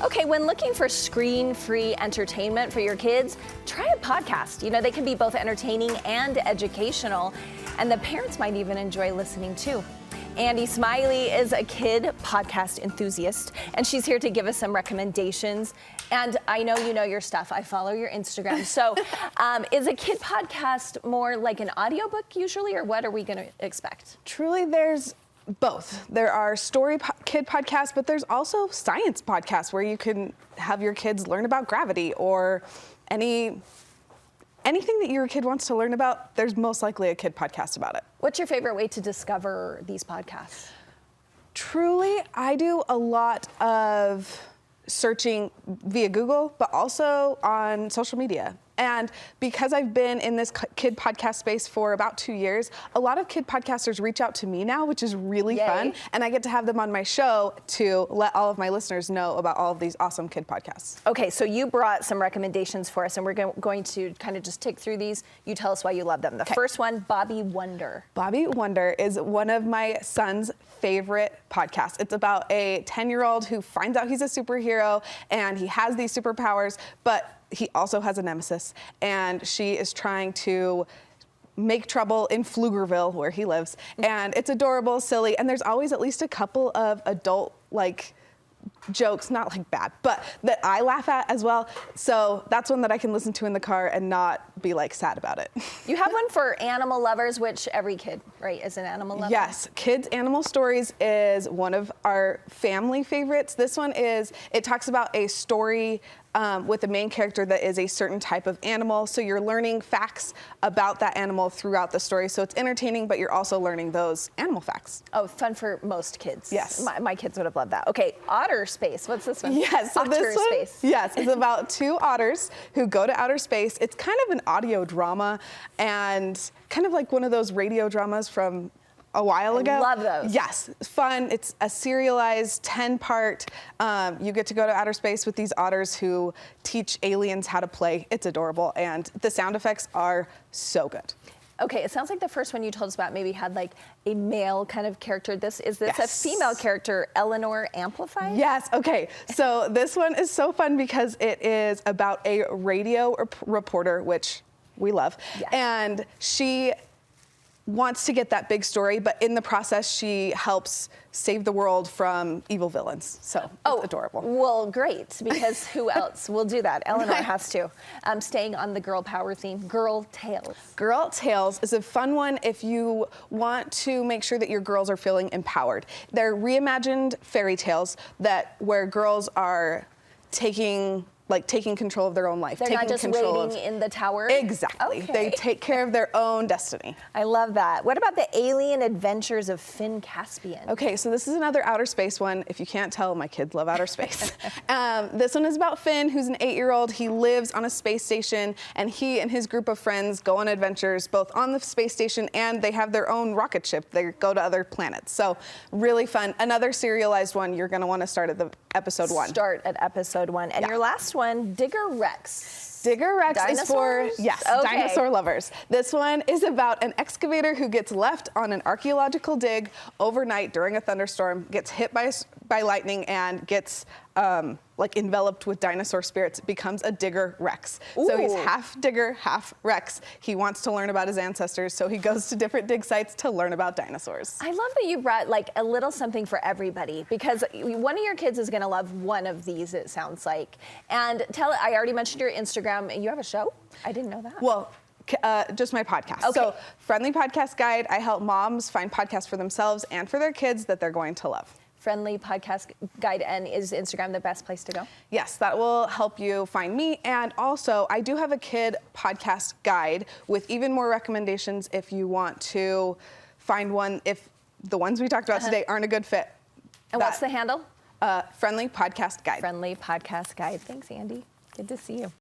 Okay, when looking for screen-free entertainment for your kids, try a podcast. You know, they can be both entertaining and educational, and the parents might even enjoy listening too. Andi Smiley is a kid podcast enthusiast, and she's here to give us some recommendations. And I know you know your stuff. I follow your Instagram. So is a kid podcast more like an audiobook usually, or what are we going to expect? Truly, there's both. There are kid podcasts, but there's also science podcasts where you can have your kids learn about gravity or anything that your kid wants to learn about. There's most likely a kid podcast about it. What's your favorite way to discover these podcasts? Truly, I do a lot of searching via Google, but also on social media. And because I've been in this kid podcast space for about 2 years, a lot of kid podcasters reach out to me now, which is really fun. And I get to have them on my show to let all of my listeners know about all of these awesome kid podcasts. Okay, so you brought some recommendations for us, and we're going to kind of just tick through these. You tell us why you love them. The first one, Bobby Wonder. Bobby Wonder is one of my son's favorite podcasts. It's about a 10-year-old who finds out he's a superhero and he has these superpowers, but he also has a nemesis, and she is trying to make trouble in Pflugerville, where he lives. And it's adorable, silly, and there's always at least a couple of adult, jokes, not bad, but that I laugh at as well. So that's one that I can listen to in the car and not be sad about it. You have one for animal lovers, which every kid, right, is an animal lover? Yes, Kids Animal Stories is one of our family favorites. This one it talks about a story with a main character that is a certain type of animal. So you're learning facts about that animal throughout the story. So it's entertaining, but you're also learning those animal facts. Oh, fun for most kids. Yes. My kids would have loved that. Okay, Otter Space. What's this one? Yes, so Otter Space. Yes, it's about two otters who go to outer space. It's kind of an audio drama and kind of like one of those radio dramas from a while ago. I love those. Yes, fun. It's a serialized 10-part. You get to go to outer space with these otters who teach aliens how to play. It's adorable, and the sound effects are so good. Okay, it sounds like the first one you told us about maybe had a male kind of character. Is this a female character, Eleanor Amplified? Yes, okay. So this one is so fun because it is about a radio reporter, which we love. Yes. And she wants to get that big story, but in the process, she helps save the world from evil villains. So it's adorable. Well, great, because who else will do that? Eleanor has to. Staying on the girl power theme, Girl Tales. Girl Tales is a fun one if you want to make sure that your girls are feeling empowered. They're reimagined fairy tales where girls are taking control of their own life. They're not just waiting in the tower? Exactly. Okay. They take care of their own destiny. I love that. What about the alien adventures of Finn Caspian? Okay, so this is another outer space one. If you can't tell, my kids love outer space. This one is about Finn, who's an 8-year-old. He lives on a space station, and he and his group of friends go on adventures both on the space station, and they have their own rocket ship. They go to other planets. So really fun. Another serialized one. You're going to want to start at episode 1. Start at episode 1. And your last one, Digger Rex. Digger Rex Dinosaurs? is for, dinosaur lovers. This one is about an excavator who gets left on an archaeological dig overnight during a thunderstorm, gets hit by lightning, and gets enveloped with dinosaur spirits, becomes a Digger Rex. Ooh. So he's half Digger, half Rex. He wants to learn about his ancestors, so he goes to different dig sites to learn about dinosaurs. I love that you brought a little something for everybody, because one of your kids is gonna love one of these, it sounds like. And I already mentioned your Instagram. You have a show? I didn't know that. Well, just my podcast. Okay. So Friendly Podcast Guide, I help moms find podcasts for themselves and for their kids that they're going to love. Friendly Podcast Guide, and is Instagram the best place to go? Yes, that will help you find me. And also, I do have a kid podcast guide with even more recommendations if you want to find one, if the ones we talked about today aren't a good fit. And what's the handle? Friendly Podcast Guide. Friendly Podcast Guide. Thanks, Andi. Good to see you.